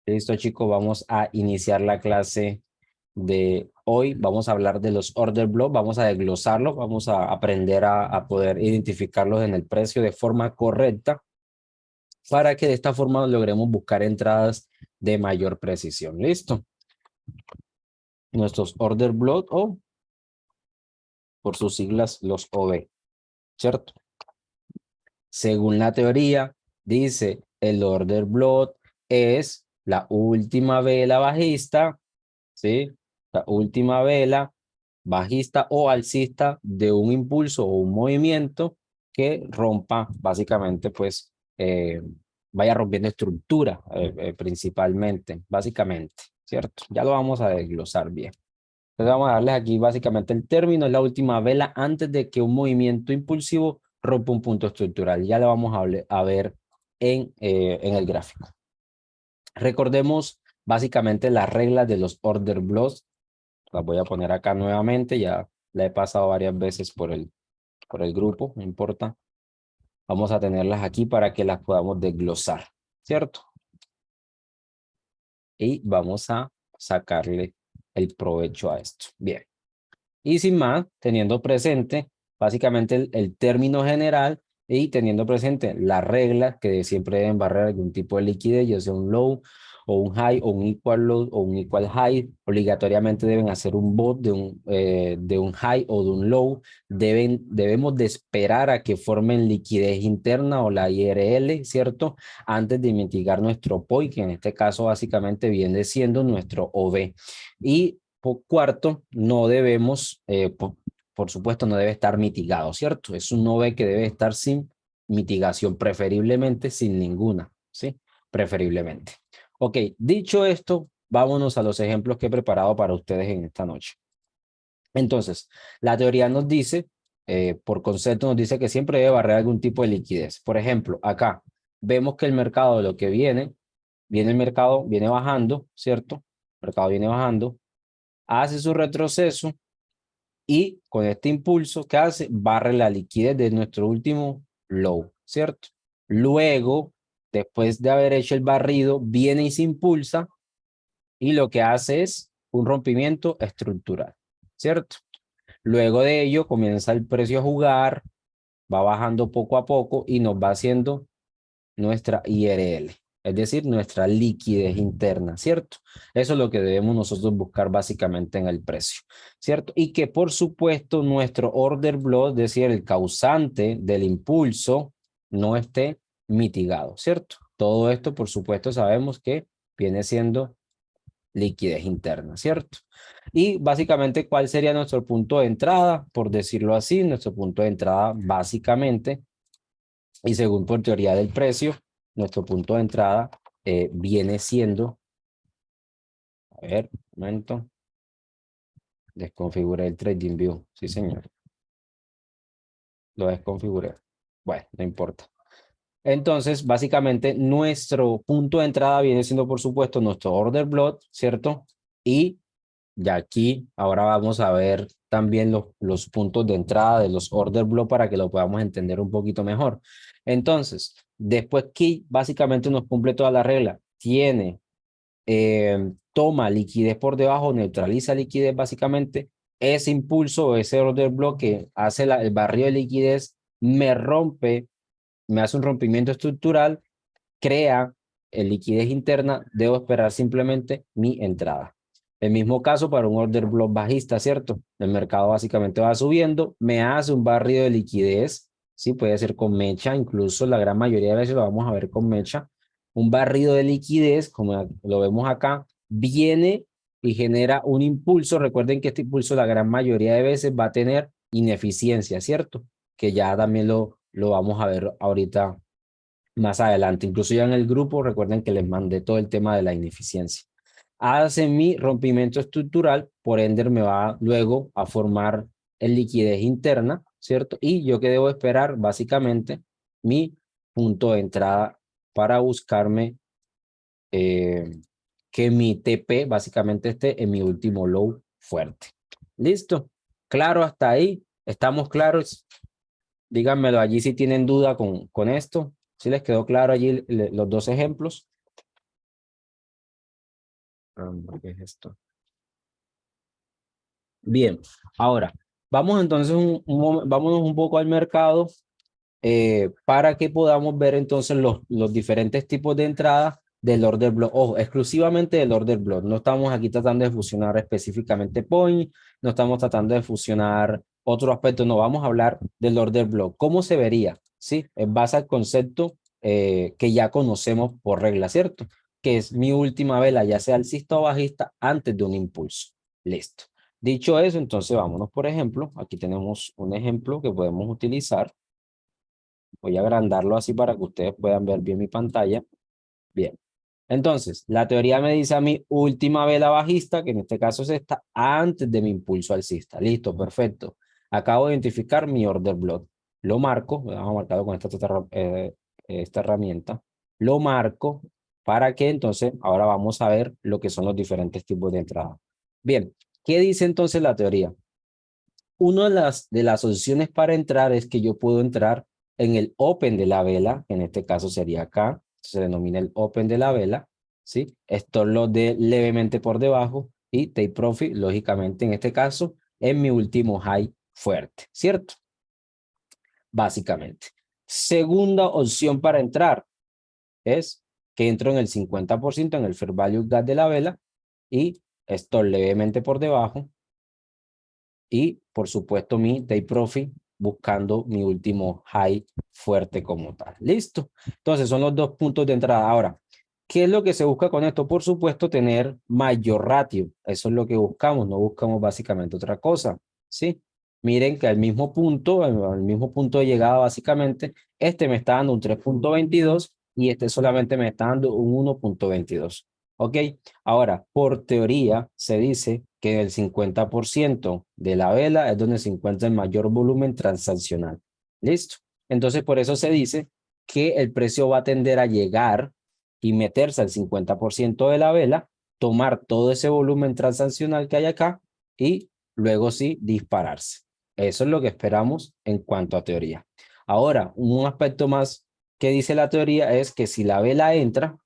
Listo, chicos, vamos a iniciar la clase de hoy. Vamos a hablar de los order blocks, vamos a desglosarlos, vamos a aprender a poder identificarlos en el precio de forma correcta para que de esta forma logremos buscar entradas de mayor precisión. Listo. Nuestros order blocks o por sus siglas los OB, ¿cierto? Según la teoría, dice el order block es la última vela bajista, ¿sí? La última vela bajista o alcista de un impulso o un movimiento que rompa básicamente, pues, vaya rompiendo estructura principalmente, básicamente, ¿cierto? Ya lo vamos a desglosar bien. Entonces vamos a darles aquí básicamente el término, es la última vela antes de que un movimiento impulsivo rompa un punto estructural. Ya lo vamos a ver en el gráfico. Recordemos básicamente las reglas de los order blocks. Las voy a poner acá nuevamente, ya la he pasado varias veces por el grupo, no importa. Vamos a tenerlas aquí para que las podamos desglosar, ¿cierto? Y vamos a sacarle el provecho a esto. Bien. Y sin más, teniendo presente básicamente el término general y teniendo presente las reglas que siempre deben barrer algún tipo de liquidez, ya sea un low o un high o un equal low o un equal high, obligatoriamente deben hacer un bot de un high o de un low, debemos de esperar a que formen liquidez interna o la IRL, ¿cierto? Antes de mitigar nuestro POI, que en este caso básicamente viene siendo nuestro OV. Y por cuarto, no debemos, por supuesto, no debe estar mitigado, ¿cierto? Es un OV que debe estar sin mitigación, preferiblemente sin ninguna, ¿sí? Preferiblemente. Ok, dicho esto, vámonos a los ejemplos que he preparado para ustedes en esta noche. Entonces, la teoría nos dice, por concepto nos dice que siempre debe barrer algún tipo de liquidez. Por ejemplo, acá vemos que el mercado, lo que viene el mercado, viene bajando, ¿cierto? El mercado viene bajando, hace su retroceso y con este impulso que hace, barre la liquidez de nuestro último low, ¿cierto? Luego, después de haber hecho el barrido, viene y se impulsa y lo que hace es un rompimiento estructural, ¿cierto? Luego de ello comienza el precio a jugar, va bajando poco a poco y nos va haciendo nuestra IRL, es decir, nuestra liquidez interna, ¿cierto? Eso es lo que debemos nosotros buscar básicamente en el precio, ¿cierto? Y que por supuesto nuestro order block, es decir, el causante del impulso, no esté mitigado, ¿cierto? Todo esto, por supuesto, sabemos que viene siendo liquidez interna, ¿cierto? Y básicamente, ¿cuál sería nuestro punto de entrada? Por decirlo así, nuestro punto de entrada básicamente, y según por teoría del precio, nuestro punto de entrada viene siendo, a ver, un momento, desconfiguré el Trading View, sí señor, lo desconfiguré, bueno, no importa. Entonces, básicamente, nuestro punto de entrada viene siendo, por supuesto, nuestro order block, ¿cierto? Y ya aquí, ahora vamos a ver también los puntos de entrada de los order block para que lo podamos entender un poquito mejor. Entonces, después que básicamente nos cumple toda la regla, tiene, toma liquidez por debajo, neutraliza liquidez básicamente, ese impulso, ese order block que hace el barrido de liquidez, me rompe, me hace un rompimiento estructural, crea liquidez interna, debo esperar simplemente mi entrada. El mismo caso para un order block bajista, ¿cierto? El mercado básicamente va subiendo, me hace un barrido de liquidez, sí, puede ser con mecha, incluso la gran mayoría de veces lo vamos a ver con mecha. Un barrido de liquidez, como lo vemos acá, viene y genera un impulso. Recuerden que este impulso la gran mayoría de veces va a tener ineficiencia, ¿cierto? Que ya también lo vamos a ver ahorita más adelante. Incluso ya en el grupo, recuerden que les mandé todo el tema de la ineficiencia. Hace mi rompimiento estructural, por ende me va luego a formar el liquidez interna, ¿cierto? Y yo que debo esperar, básicamente, mi punto de entrada para buscarme que mi TP básicamente esté en mi último low fuerte. ¿Listo? ¿Claro hasta ahí? ¿Estamos claros? Díganmelo allí si tienen duda con esto. ¿Sí les quedó claro allí los dos ejemplos? ¿Qué es esto? Bien, ahora, vamos entonces vámonos un poco al mercado para que podamos ver entonces los diferentes tipos de entrada del order block. Ojo, exclusivamente del order block. No estamos aquí tratando de fusionar específicamente point, no estamos tratando de fusionar otro aspecto, no, vamos a hablar del order block. ¿Cómo se vería? ¿Sí? En base al concepto que ya conocemos por regla, ¿cierto? Que es mi última vela, ya sea alcista o bajista, antes de un impulso. Listo. Dicho eso, entonces vámonos, por ejemplo, aquí tenemos un ejemplo que podemos utilizar. Voy a agrandarlo así para que ustedes puedan ver bien mi pantalla. Bien. Entonces, la teoría me dice a mi última vela bajista, que en este caso es esta, antes de mi impulso alcista. Listo, perfecto. Acabo de identificar mi order block. Lo marco, lo dejamos marcado con esta herramienta. Lo marco para que entonces ahora vamos a ver lo que son los diferentes tipos de entrada. Bien, ¿qué dice entonces la teoría? Una de las opciones para entrar es que yo puedo entrar en el open de la vela, en este caso sería acá, se denomina el open de la vela, ¿sí? Esto lo de levemente por debajo y take profit, lógicamente en este caso, en mi último high fuerte, ¿cierto? Básicamente. Segunda opción para entrar es que entro en el 50% en el fair value gap de la vela y esto levemente por debajo y por supuesto mi take profit buscando mi último high fuerte como tal. Listo. Entonces son los dos puntos de entrada. Ahora, ¿qué es lo que se busca con esto? Por supuesto, tener mayor ratio. Eso es lo que buscamos. No buscamos básicamente otra cosa. ¿Sí? Miren que al mismo punto de llegada básicamente, este me está dando un 3.22 y este solamente me está dando un 1.22. ¿Ok? Ahora, por teoría, se dice que el 50% de la vela es donde se encuentra el mayor volumen transaccional. ¿Listo? Entonces, por eso se dice que el precio va a tender a llegar y meterse al 50% de la vela, tomar todo ese volumen transaccional que hay acá y luego sí dispararse. Eso es lo que esperamos en cuanto a teoría. Ahora, un aspecto más que dice la teoría es que si la vela entra,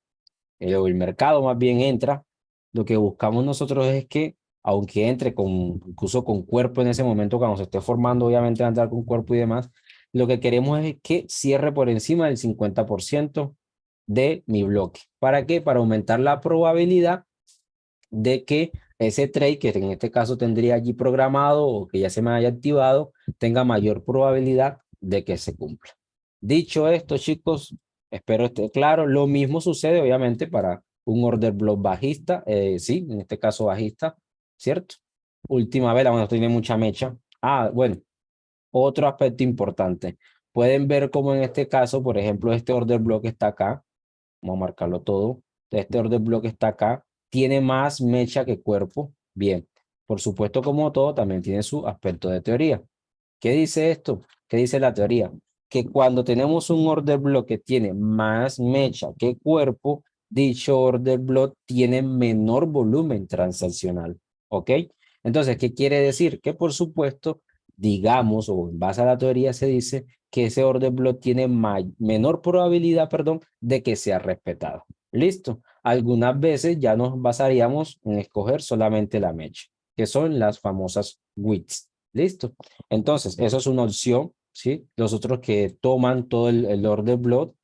o el mercado más bien entra, lo que buscamos nosotros es que, aunque entre incluso con cuerpo en ese momento, cuando se esté formando, obviamente va a entrar con cuerpo y demás, lo que queremos es que cierre por encima del 50% de mi bloque. ¿Para qué? Para aumentar la probabilidad de que ese trade, que en este caso tendría allí programado o que ya se me haya activado, tenga mayor probabilidad de que se cumpla. Dicho esto, chicos, espero esté claro. Lo mismo sucede, obviamente, para un order block bajista. Sí, en este caso bajista, ¿cierto? Última vela, bueno, tiene mucha mecha. Bueno, otro aspecto importante. Pueden ver cómo en este caso, por ejemplo, este order block está acá. Vamos a marcarlo todo. Este order block está acá. Tiene más mecha que cuerpo. Bien. Por supuesto, como todo, también tiene su aspecto de teoría. ¿Qué dice esto? ¿Qué dice la teoría? Que cuando tenemos un order block que tiene más mecha que cuerpo, dicho order block tiene menor volumen transaccional. ¿Ok? Entonces, ¿qué quiere decir? Que por supuesto, digamos, o en base a la teoría se dice que ese order block tiene menor probabilidad, perdón, de que sea respetado. ¿Listo? Algunas veces ya nos basaríamos en escoger solamente la mecha, que son las famosas widths. ¿Listo? Entonces, eso es una opción, ¿sí? Los otros que toman todo el order block,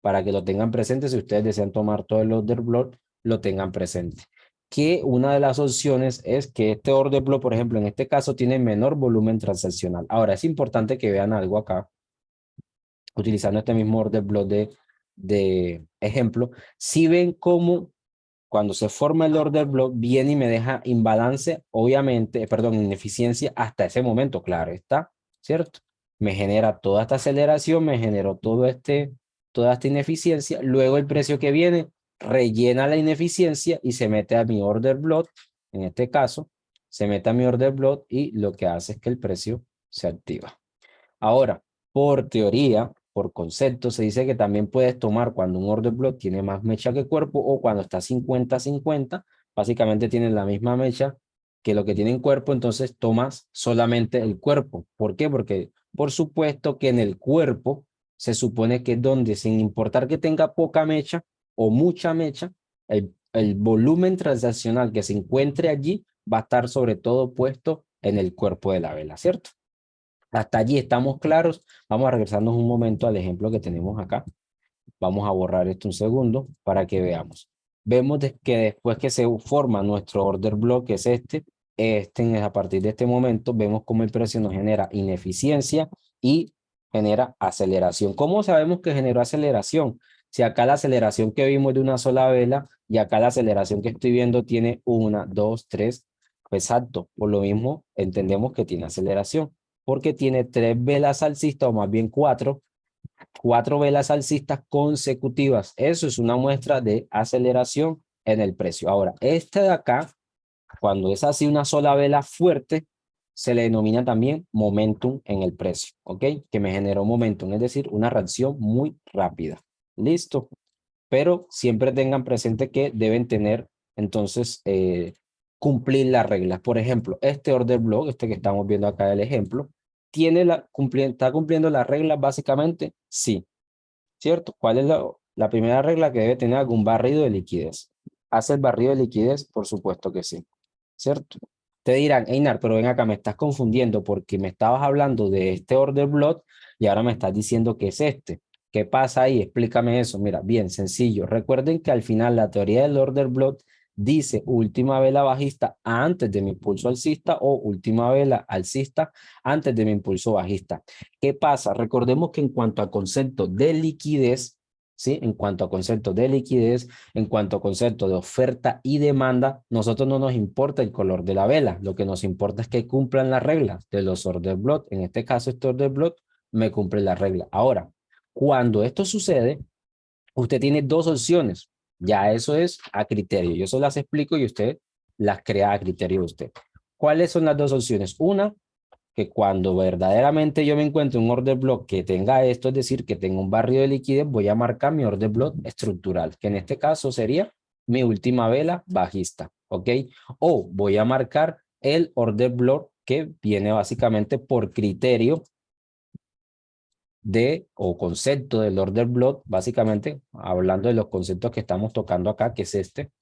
para que lo tengan presente, si ustedes desean tomar todo el order block, lo tengan presente. Que una de las opciones es que este order block, por ejemplo, en este caso, tiene menor volumen transaccional. Ahora, es importante que vean algo acá, utilizando este mismo order block de ejemplo. Si ven cómo cuando se forma el order block, viene y me deja imbalance, obviamente, perdón, ineficiencia hasta ese momento, claro está, ¿cierto? Me genera toda esta aceleración, me generó toda esta ineficiencia, luego el precio que viene rellena la ineficiencia y se mete a mi order block, en este caso, se mete a mi order block y lo que hace es que el precio se activa. Ahora, por teoría, por concepto, se dice que también puedes tomar cuando un order block tiene más mecha que cuerpo o cuando está 50-50, básicamente tienen la misma mecha que lo que tiene en cuerpo, entonces tomas solamente el cuerpo. ¿Por qué? Porque por supuesto que en el cuerpo se supone que es donde, sin importar que tenga poca mecha o mucha mecha, el el volumen transaccional que se encuentre allí va a estar sobre todo puesto en el cuerpo de la vela, ¿cierto? Hasta allí estamos claros. Vamos a regresarnos un momento al ejemplo que tenemos acá. Vamos a borrar esto un segundo para que veamos. Vemos que después que se forma nuestro order block, que es a partir de este momento, vemos cómo el precio nos genera ineficiencia y genera aceleración. ¿Cómo sabemos que generó aceleración? Si acá la aceleración que vimos de una sola vela y acá la aceleración que estoy viendo tiene una, dos, tres, pues exacto. Por lo mismo, entendemos que tiene aceleración, porque tiene tres velas alcistas o más bien cuatro velas alcistas consecutivas. Eso es una muestra de aceleración en el precio. Ahora, este de acá, cuando es así una sola vela fuerte, se le denomina también momentum en el precio, ¿ok? Que me generó momentum, es decir, una reacción muy rápida. Listo. Pero siempre tengan presente que deben tener, entonces, cumplir las reglas. Por ejemplo, este order block, este que estamos viendo acá el ejemplo, está cumpliendo las reglas básicamente, sí. ¿Cierto? ¿Cuál es la primera regla? Que debe tener algún barrido de liquidez? ¿Hace el barrido de liquidez? Por supuesto que sí, ¿cierto? Te dirán, Einar, pero ven acá, me estás confundiendo porque me estabas hablando de este order block y ahora me estás diciendo que es este. ¿Qué pasa ahí? Explícame eso. Mira, bien sencillo. Recuerden que al final la teoría del order block dice última vela bajista antes de mi impulso alcista o última vela alcista antes de mi impulso bajista. ¿Qué pasa? Recordemos que en cuanto a concepto de liquidez, ¿sí? En cuanto a concepto de liquidez, en cuanto a concepto de oferta y demanda, nosotros no nos importa el color de la vela. Lo que nos importa es que cumplan las reglas de los order block. En este caso, este order block me cumple la regla. Ahora, cuando esto sucede, usted tiene dos opciones. Ya eso es a criterio. Yo se las explico y usted las crea a criterio de usted. ¿Cuáles son las dos opciones? Una, que cuando verdaderamente yo me encuentro un order block que tenga esto, es decir, que tenga un barrio de liquidez, voy a marcar mi order block estructural, que en este caso sería mi última vela bajista, ¿ok? O voy a marcar el order block que viene básicamente por criterio o concepto del order block, básicamente hablando de los conceptos que estamos tocando acá, que es este.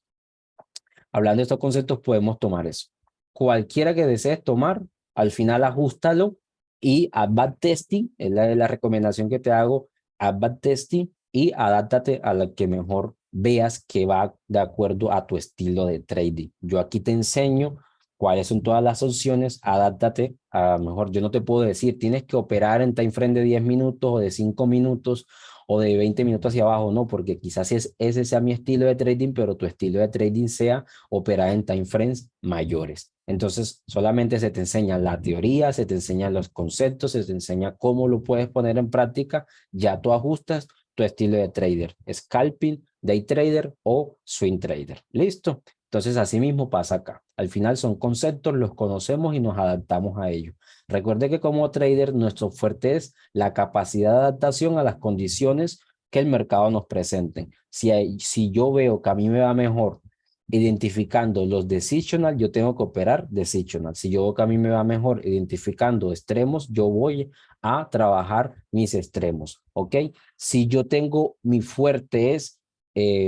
Hablando de estos conceptos, podemos tomar eso. Cualquiera que desees tomar, al final ajustalo y haz backtesting, es la recomendación que te hago, haz backtesting y adáptate a la que mejor veas que va de acuerdo a tu estilo de trading. Yo aquí te enseño cuáles son todas las opciones, adáptate, a lo mejor yo no te puedo decir, tienes que operar en time frame de 10 minutos o de 5 minutos o de 20 minutos hacia abajo, no, porque quizás ese sea mi estilo de trading, pero tu estilo de trading sea operar en time frames mayores. Entonces, solamente se te enseña la teoría, se te enseñan los conceptos, se te enseña cómo lo puedes poner en práctica, ya tú ajustas tu estilo de trader, scalping, day trader o swing trader. ¿Listo? Entonces, así mismo pasa acá. Al final son conceptos, los conocemos y nos adaptamos a ellos. Recuerde que como trader, nuestro fuerte es la capacidad de adaptación a las condiciones que el mercado nos presente. Si yo veo que a mí me va mejor identificando los decisional, yo tengo que operar decisional. Si yo veo que a mí me va mejor identificando extremos, yo voy a trabajar mis extremos, ¿ok? Si yo tengo, mi fuerte es,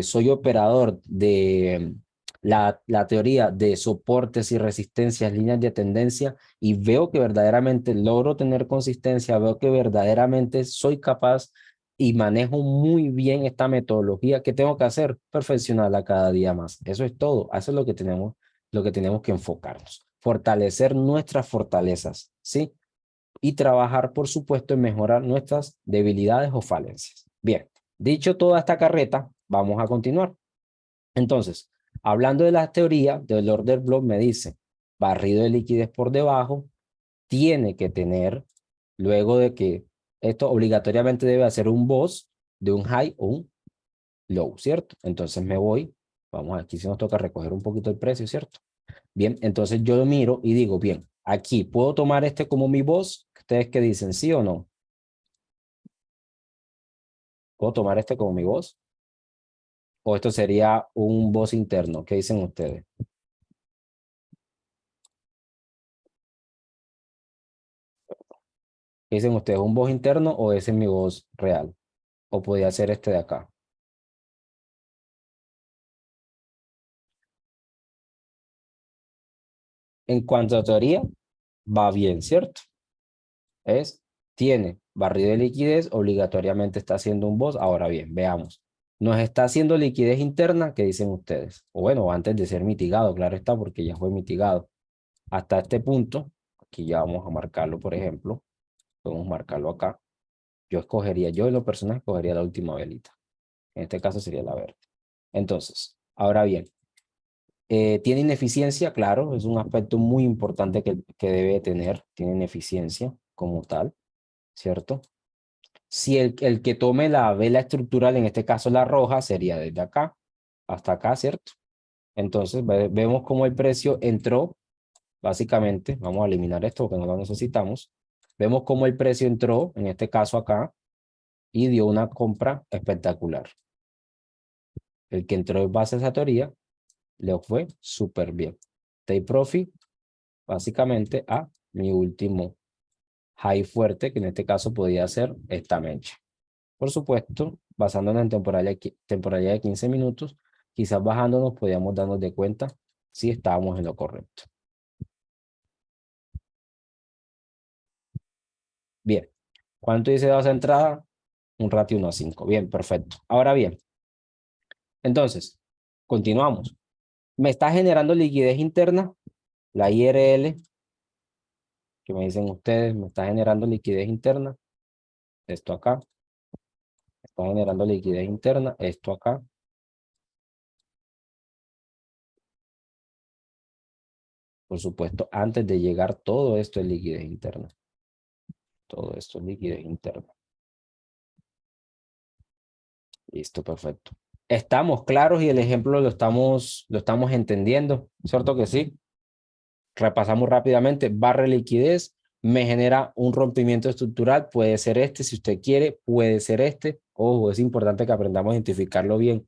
soy operador de la teoría de soportes y resistencias, líneas de tendencia, y veo que verdaderamente logro tener consistencia, veo que verdaderamente soy capaz y manejo muy bien esta metodología, ¿qué tengo que hacer? Perfeccionarla cada día más. Eso es todo. Eso es lo que tenemos que enfocarnos. Fortalecer nuestras fortalezas, ¿sí? Y trabajar, por supuesto, en mejorar nuestras debilidades o falencias. Bien, dicho toda esta carreta, vamos a continuar. Entonces, hablando de la teoría del order block, me dice, barrido de liquidez por debajo, tiene que tener, luego de que esto obligatoriamente debe hacer un boss de un high o un low, ¿cierto? Entonces me voy, vamos aquí si nos toca recoger un poquito el precio, ¿cierto? Bien, entonces yo lo miro y digo, bien, aquí puedo tomar este como mi boss. ¿Ustedes qué dicen, sí o no? ¿Puedo tomar este como mi boss? ¿O esto sería un boss interno? ¿Qué dicen ustedes? ¿Qué dicen ustedes? ¿Un boss interno o ese es mi boss real? ¿O podría ser este de acá? En cuanto a teoría, va bien, ¿cierto? Tiene barrido de liquidez, obligatoriamente está haciendo un boss. Ahora bien, veamos. Nos está haciendo liquidez interna, ¿qué dicen ustedes? O bueno, antes de ser mitigado, claro está, porque ya fue mitigado. Hasta este punto, aquí ya vamos a marcarlo, por ejemplo. Podemos marcarlo acá. Yo en lo personal escogería la última velita. En este caso sería la verde. Entonces, ahora bien, ¿tiene ineficiencia? Claro, es un aspecto muy importante que debe tener. Tiene ineficiencia como tal, ¿cierto? Si el que tome la vela estructural, en este caso la roja, sería desde acá hasta acá, ¿cierto? Entonces vemos cómo el precio entró, básicamente, vamos a eliminar esto porque no lo necesitamos. Vemos cómo el precio entró, en este caso acá, y dio una compra espectacular. El que entró en base a esa teoría, le fue súper bien. Take profit, básicamente, a mi último high fuerte, que en este caso podía ser esta mecha. Por supuesto, basándonos en temporalidad de 15 minutos, quizás bajándonos podíamos darnos de cuenta si estábamos en lo correcto. Bien, ¿cuánto dice de base de entrada? Un ratio 1 a 5. Bien, perfecto. Ahora bien, entonces, continuamos. Me está generando liquidez interna, la IRL, que me dicen ustedes, me está generando liquidez interna, esto acá, está generando liquidez interna, esto acá. Por supuesto, antes de llegar, todo esto es liquidez interna. Todo esto es liquidez interna. Listo, perfecto. Estamos claros y el ejemplo lo estamos entendiendo, ¿cierto que sí? Repasamos rápidamente, barra liquidez, me genera un rompimiento estructural, puede ser este, si usted quiere, puede ser este. Ojo, es importante que aprendamos a identificarlo bien.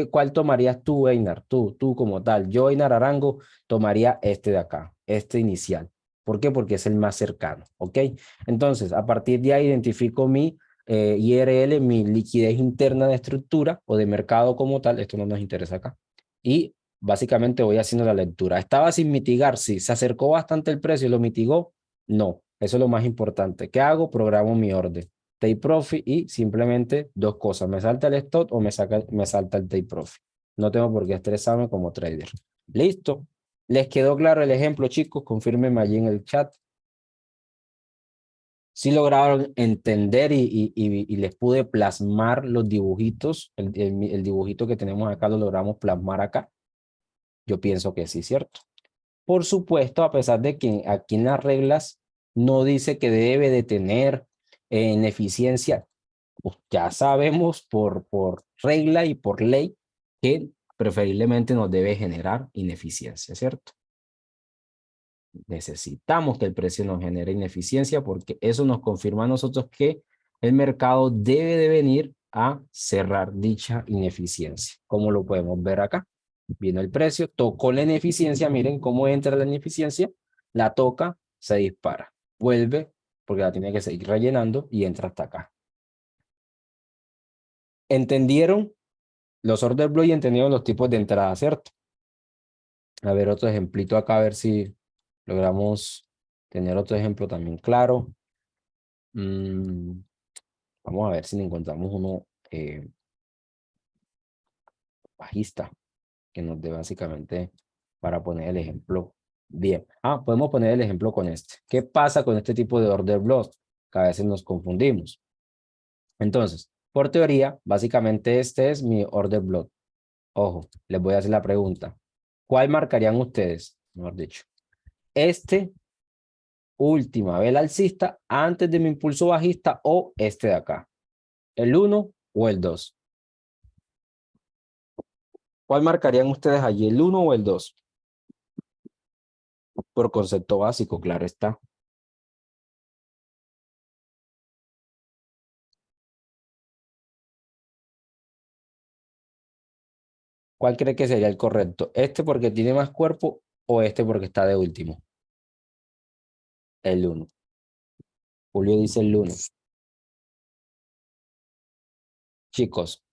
¿Cuál tomarías tú, Einar? Tú como tal. Yo, Einar Arango, tomaría este de acá, este inicial. ¿Por qué? Porque es el más cercano, ¿ok? Entonces, a partir de ahí identifico mi IRL, mi liquidez interna de estructura o de mercado como tal. Esto no nos interesa acá. Y básicamente voy haciendo la lectura. ¿Estaba sin mitigar? Sí. ¿Se acercó bastante el precio y lo mitigó? No. Eso es lo más importante. ¿Qué hago? Programo mi orden. Take profit y simplemente dos cosas. ¿Me salta el stop o me salta el take profit? No tengo por qué estresarme como trader. ¿Listo? ¿Les quedó claro el ejemplo, chicos? Confírmenme allí en el chat. Sí lograron entender y les pude plasmar los dibujitos. El dibujito que tenemos acá lo logramos plasmar acá. Yo pienso que sí, ¿cierto? Por supuesto, a pesar de que aquí en las reglas no dice que debe de tener ineficiencia, pues ya sabemos por regla y por ley que preferiblemente nos debe generar ineficiencia, ¿cierto? Necesitamos que el precio nos genere ineficiencia porque eso nos confirma a nosotros que el mercado debe de venir a cerrar dicha ineficiencia, como lo podemos ver acá. Vino el precio, tocó la ineficiencia, miren cómo entra la ineficiencia, la toca, se dispara, vuelve, porque la tiene que seguir rellenando y entra hasta acá. ¿Entendieron los order flow y entendieron los tipos de entrada, cierto? A ver otro ejemplito acá, a ver si logramos tener otro ejemplo también claro. Vamos a ver si encontramos uno bajista que nos dé básicamente para poner el ejemplo bien. Podemos poner el ejemplo con este. ¿Qué pasa con este tipo de order block? Que a veces nos confundimos. Entonces, por teoría, básicamente este es mi order block. Ojo, les voy a hacer la pregunta. ¿Cuál marcarían ustedes? Mejor dicho. Este, última vela alcista, antes de mi impulso bajista o este de acá. ¿El 1 o el 2? ¿Cuál marcarían ustedes allí, el 1 o el 2? Por concepto básico, claro está. ¿Cuál cree que sería el correcto? ¿Este porque tiene más cuerpo o este porque está de último? El 1. Julio dice el 1. Chicos,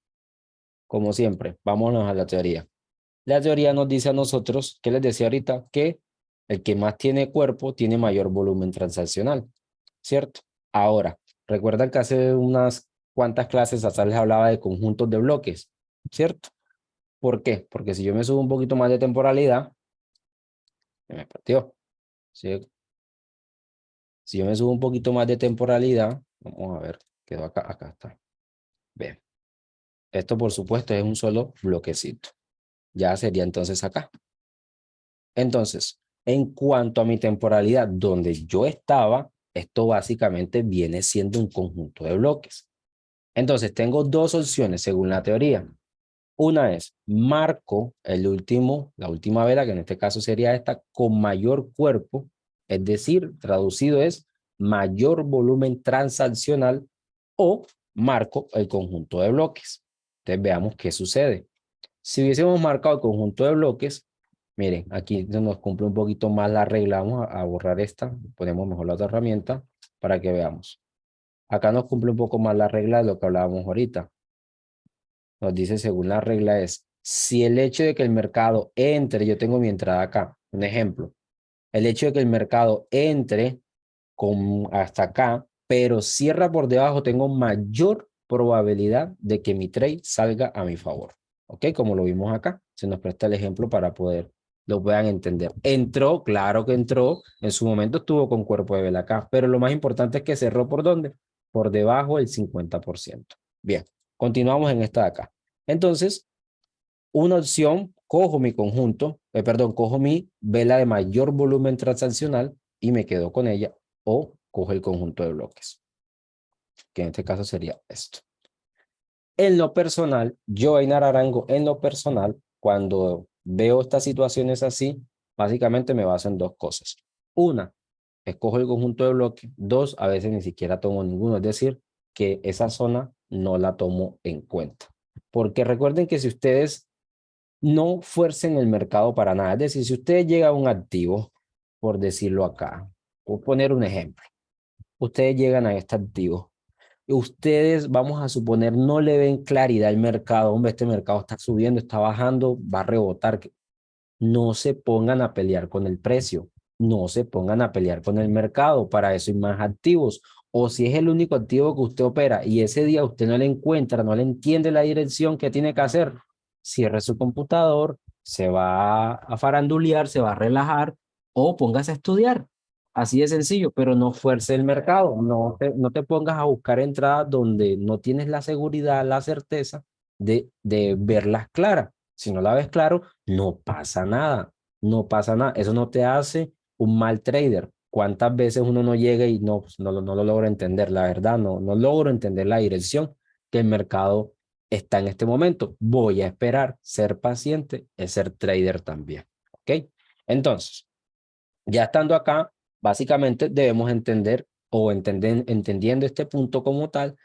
como siempre, vámonos a la teoría. La teoría nos dice a nosotros, ¿qué les decía ahorita? Que El que más tiene cuerpo tiene mayor volumen transaccional, ¿cierto? Ahora, recuerdan que hace unas cuantas clases atrás les hablaba de conjuntos de bloques, ¿cierto? ¿Por qué? Porque si yo me subo un poquito más de temporalidad, me partió. ¿Sí? Si yo me subo un poquito más de temporalidad, vamos a ver, quedó acá está. Bien, esto por supuesto es un solo bloquecito. Ya sería entonces acá. Entonces, en cuanto a mi temporalidad, donde yo estaba, esto básicamente viene siendo un conjunto de bloques. Entonces, tengo dos opciones según la teoría. Una es, marco la última vela, que en este caso sería esta, con mayor cuerpo, es decir, traducido es mayor volumen transaccional, o marco el conjunto de bloques. Entonces, veamos qué sucede. Si hubiésemos marcado el conjunto de bloques, miren, aquí se nos cumple un poquito más la regla. Vamos a borrar esta, ponemos mejor la otra herramienta para que veamos. Acá nos cumple un poco más la regla de lo que hablábamos ahorita. Nos dice, según la regla es, si el hecho de que el mercado entre, yo tengo mi entrada acá, un ejemplo, el hecho de que el mercado entre hasta acá, pero cierra por debajo, tengo mayor probabilidad de que mi trade salga a mi favor. ¿Ok? Como lo vimos acá, se nos presta el ejemplo para poder lo puedan entender. Entró, claro que entró, en su momento estuvo con cuerpo de vela acá, pero lo más importante es que cerró ¿por dónde? Por debajo del 50%. Bien, continuamos en esta de acá. Entonces, una opción, cojo mi conjunto, perdón, cojo mi vela de mayor volumen transaccional y me quedo con ella, o cojo el conjunto de bloques, que en este caso sería esto. En lo personal, yo en Arango, en lo personal, cuando veo estas situaciones así, básicamente me baso en dos cosas. Una, escojo el conjunto de bloques. Dos, a veces ni siquiera tomo ninguno, es decir, que esa zona no la tomo en cuenta. Porque recuerden que si ustedes no fuercen el mercado para nada. Es decir, si usted llega a un activo, por decirlo acá, voy a poner un ejemplo. Ustedes llegan a este activo. Y ustedes, vamos a suponer, no le ven claridad al mercado. Hombre, este mercado está subiendo, está bajando, va a rebotar. No se pongan a pelear con el precio. No se pongan a pelear con el mercado. Para eso hay más activos. O si es el único activo que usted opera y ese día usted no le encuentra, no le entiende la dirección que tiene que hacer, cierre su computador, se va a farandulear, se va a relajar o póngase a estudiar. Así de sencillo, pero no fuerce el mercado. No te pongas a buscar entradas donde no tienes la seguridad, la certeza de verlas claras. Si no la ves claro, no pasa nada. No pasa nada. Eso no te hace un mal trader. ¿Cuántas veces uno no llega y no lo logra entender? La verdad, no logro entender la dirección que el mercado está en este momento. Voy a esperar. Ser paciente es ser trader también. ¿Ok? Entonces, ya estando acá, básicamente debemos entender o entendiendo este punto como tal,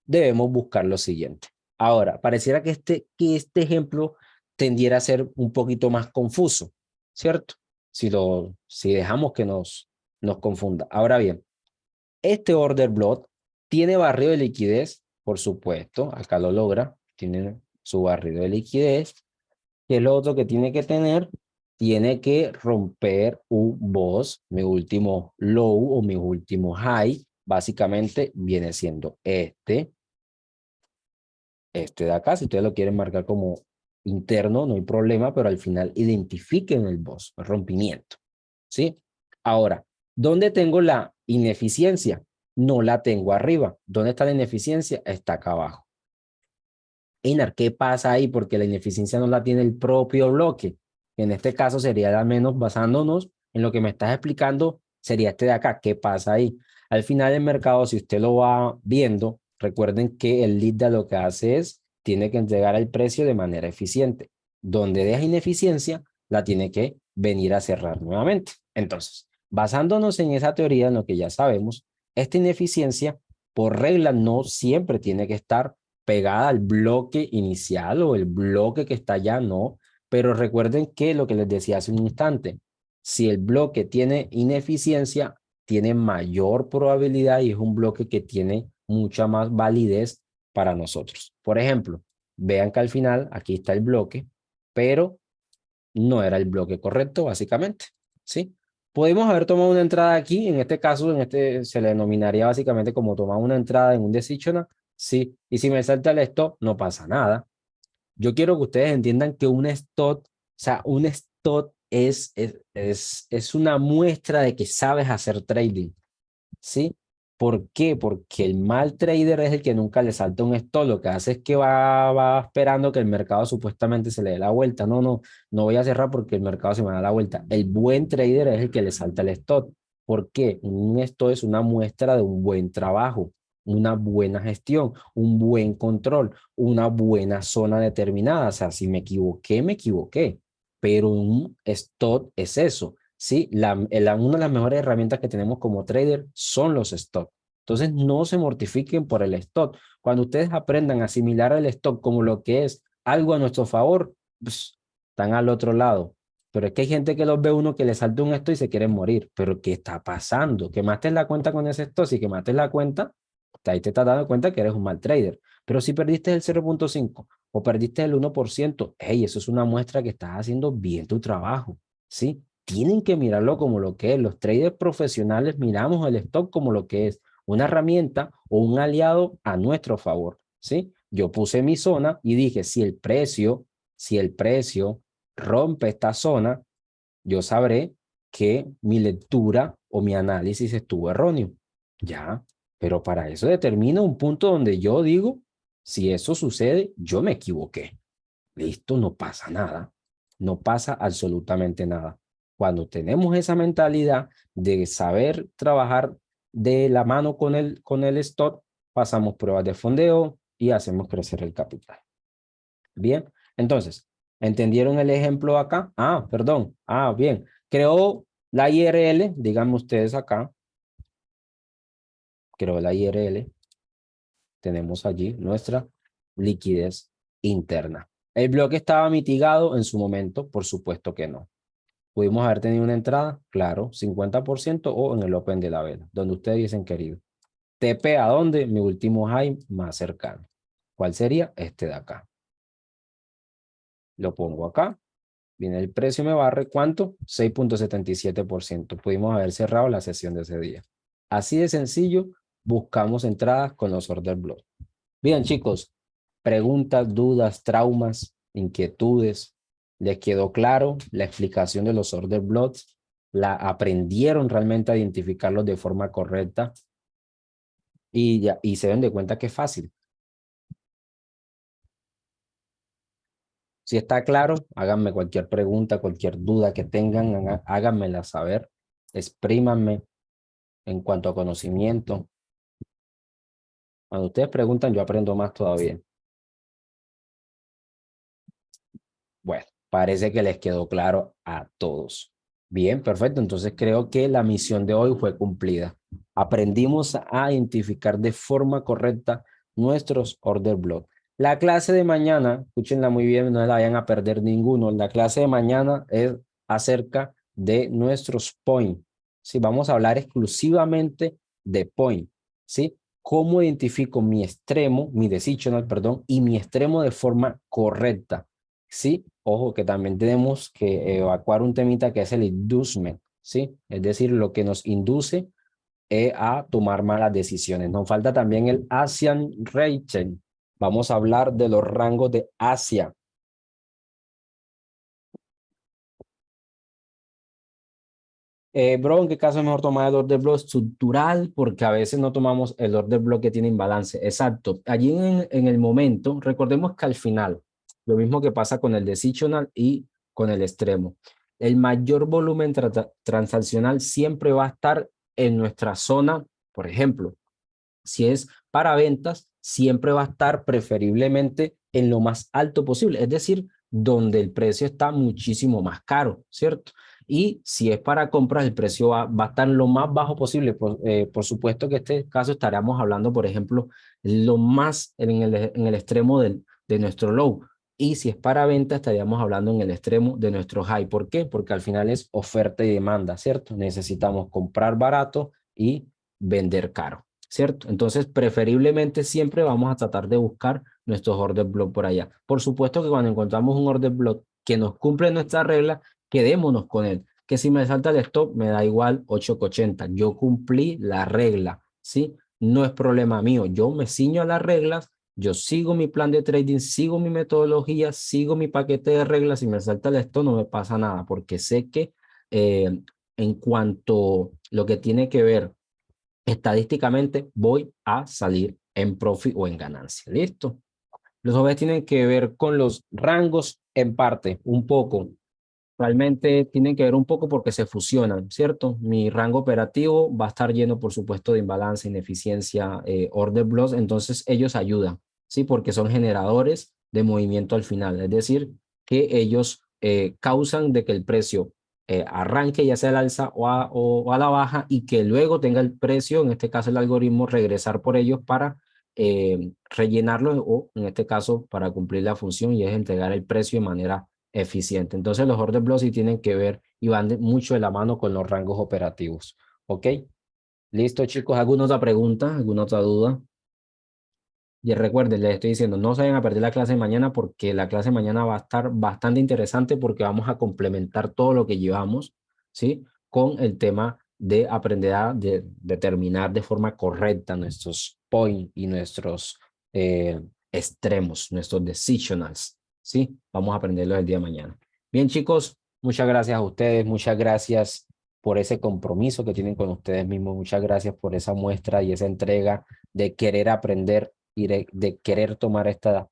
debemos buscar lo siguiente. Ahora, pareciera que este ejemplo tendiera a ser un poquito más confuso, ¿cierto? Si dejamos que nos confunda. Ahora bien, este order block tiene barrido de liquidez, por supuesto, acá lo logra, tiene su barrido de liquidez. ¿Qué es lo otro que tiene que tener? Tiene que romper un boss, mi último low o mi último high, básicamente viene siendo este de acá. Si ustedes lo quieren marcar como interno, no hay problema, pero al final identifiquen el boss, el rompimiento, ¿sí? Ahora, ¿dónde tengo la ineficiencia? No la tengo arriba. ¿Dónde está la ineficiencia? Está acá abajo. Einar, ¿qué pasa ahí? Porque la ineficiencia no la tiene el propio bloque. En este caso sería al menos basándonos en lo que me estás explicando, sería este de acá. ¿Qué pasa ahí? Al final del mercado, si usted lo va viendo, recuerden que el lead lo que hace es, tiene que entregar el precio de manera eficiente. Donde deja ineficiencia, la tiene que venir a cerrar nuevamente. Entonces, basándonos en esa teoría, en lo que ya sabemos, esta ineficiencia, por regla, no siempre tiene que estar pegada al bloque inicial o el bloque que está allá, no. Pero recuerden que lo que les decía hace un instante, si el bloque tiene ineficiencia, tiene mayor probabilidad y es un bloque que tiene mucha más validez para nosotros. Por ejemplo, vean que al final aquí está el bloque, pero no era el bloque correcto, básicamente, ¿sí? Podemos haber tomado una entrada aquí, en este caso, en este se le denominaría básicamente como tomar una entrada en un decisional, sí, y si me salta el stop, no pasa nada. Yo quiero que ustedes entiendan que un stop, o sea, un stop es una muestra de que sabes hacer trading, ¿sí? ¿Por qué? Porque el mal trader es el que nunca le salta un stop, lo que hace es que va esperando que el mercado supuestamente se le dé la vuelta. No voy a cerrar porque el mercado se me da la vuelta. El buen trader es el que le salta el stop. ¿Por qué? Un stop es una muestra de un buen trabajo, una buena gestión, un buen control, una buena zona determinada. O sea, si me equivoqué, me equivoqué. Pero un stop es eso. Sí, una de las mejores herramientas que tenemos como trader son los stop. Entonces, no se mortifiquen por el stop. Cuando ustedes aprendan a asimilar el stop como lo que es algo a nuestro favor, pues, están al otro lado. Pero es que hay gente que los ve uno que le salta un stop y se quieren morir. Pero ¿qué está pasando? Quemaste la cuenta con ese stop. Si quemaste la cuenta, ahí te estás dando cuenta que eres un mal trader. Pero si perdiste el 0,5 o perdiste el 1%, hey, eso es una muestra que estás haciendo bien tu trabajo. ¿Sí? Tienen que mirarlo como lo que es. Los traders profesionales miramos el stock como lo que es una herramienta o un aliado a nuestro favor, ¿sí? Yo puse mi zona y dije, si el precio rompe esta zona, yo sabré que mi lectura o mi análisis estuvo erróneo. Ya, pero para eso determino un punto donde yo digo, si eso sucede, yo me equivoqué. Listo, no pasa nada. No pasa absolutamente nada. Cuando tenemos esa mentalidad de saber trabajar de la mano con el stock, pasamos pruebas de fondeo y hacemos crecer el capital. Bien, entonces, ¿entendieron el ejemplo acá? Ah, perdón. Ah, bien. Creó la IRL, díganme ustedes acá, creó la IRL. Tenemos allí nuestra liquidez interna. ¿El bloque estaba mitigado en su momento? Por supuesto que no. ¿Pudimos haber tenido una entrada? Claro, 50% o en el Open de la vela, donde ustedes dicen querido. TP a dónde? Mi último high más cercano. ¿Cuál sería? Este de acá. Lo pongo acá. Viene el precio, me barre. ¿Cuánto? 6,77%. Pudimos haber cerrado la sesión de ese día. Así de sencillo, buscamos entradas con los order block. Bien, chicos, preguntas, dudas, traumas, inquietudes. ¿Les quedó claro la explicación de los order blocks? ¿La aprendieron realmente a identificarlos de forma correcta? Y se den de cuenta que es fácil. Si está claro, háganme cualquier pregunta, cualquier duda que tengan, háganmela saber. Exprímanme en cuanto a conocimiento. Cuando ustedes preguntan, yo aprendo más todavía. Bueno, parece que les quedó claro a todos. Bien, perfecto. Entonces creo que la misión de hoy fue cumplida. Aprendimos a identificar de forma correcta nuestros order blocks. La clase de mañana, escúchenla muy bien, no la vayan a perder ninguno. La clase de mañana es acerca de nuestros points. Sí, vamos a hablar exclusivamente de point. ¿Sí? ¿Cómo identifico mi extremo, mi decisional, perdón, y mi extremo de forma correcta? Sí, ojo que también tenemos que evacuar un temita que es el inducement, ¿sí? Es decir, lo que nos induce a tomar malas decisiones. Nos falta también el Asian Rating. Vamos a hablar de los rangos de Asia. Bro, ¿en qué caso es mejor tomar el order block estructural? Porque a veces no tomamos el order block que tiene imbalance. Exacto. Allí en el momento, recordemos que al final, lo mismo que pasa con el decisional y con el extremo, el mayor volumen transaccional siempre va a estar en nuestra zona. Por ejemplo, si es para ventas, siempre va a estar preferiblemente en lo más alto posible, es decir, donde el precio está muchísimo más caro, ¿cierto? Y si es para compras, el precio va a estar lo más bajo posible. Por supuesto que en este caso estaríamos hablando, por ejemplo, lo más en el extremo de nuestro low. Y si es para venta, estaríamos hablando en el extremo de nuestro high. ¿Por qué? Porque al final es oferta y demanda, ¿cierto? Necesitamos comprar barato y vender caro. ¿Cierto? Entonces, preferiblemente siempre vamos a tratar de buscar nuestros order block por allá. Por supuesto que cuando encontramos un order block que nos cumple nuestra regla, quedémonos con él. que si me salta el stop me da igual 8,80. Yo cumplí la regla, ¿sí? No es problema mío. Yo me ciño a las reglas, yo sigo mi plan de trading, sigo mi metodología, sigo mi paquete de reglas. Si me salta el stop no me pasa nada porque sé que en cuanto lo que tiene que ver estadísticamente voy a salir en profit o en ganancia. ¿Listo? Los OVs tienen que ver con los rangos en parte, un poco. Realmente tienen que ver un poco porque se fusionan, ¿cierto? Mi rango operativo va a estar lleno, por supuesto, de imbalance, ineficiencia, order blocks, entonces ellos ayudan, ¿sí? Porque son generadores de movimiento al final, es decir, que ellos causan de que el precio arranque ya sea al alza o a la baja y que luego tenga el precio, en este caso el algoritmo, regresar por ellos para rellenarlo o en este caso para cumplir la función y es entregar el precio de manera eficiente. Entonces los order blocks sí tienen que ver y van mucho de la mano con los rangos operativos. ¿Ok? Listo, chicos. ¿Alguna otra pregunta? ¿Alguna otra duda? Y recuerden, les estoy diciendo, no se vayan a perder la clase de mañana porque la clase de mañana va a estar bastante interesante porque vamos a complementar todo lo que llevamos, ¿sí? Con el tema de aprender a determinar de forma correcta nuestros points y nuestros extremos, nuestros decisionals, ¿sí? Vamos a aprenderlos el día de mañana. Bien, chicos, muchas gracias a ustedes, muchas gracias por ese compromiso que tienen con ustedes mismos, muchas gracias por esa muestra y esa entrega de querer aprender y de querer tomar esta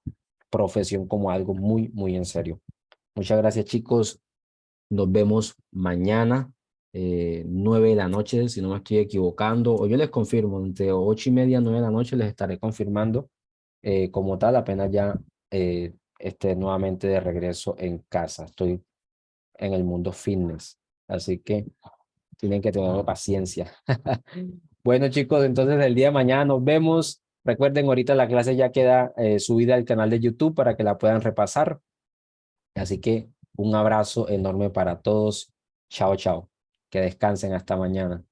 profesión como algo muy, muy en serio. Muchas gracias, chicos. Nos vemos mañana, 9 de la noche, si no me estoy equivocando. O yo les confirmo, entre 8:30 y 9 de la noche les estaré confirmando como tal, apenas ya esté nuevamente de regreso en casa. Estoy en el mundo fitness, así que tienen que tener paciencia. Bueno, chicos, entonces el día de mañana nos vemos. Recuerden, ahorita la clase ya queda subida al canal de YouTube para que la puedan repasar. Así que un abrazo enorme para todos. Chao, chao. Que descansen hasta mañana.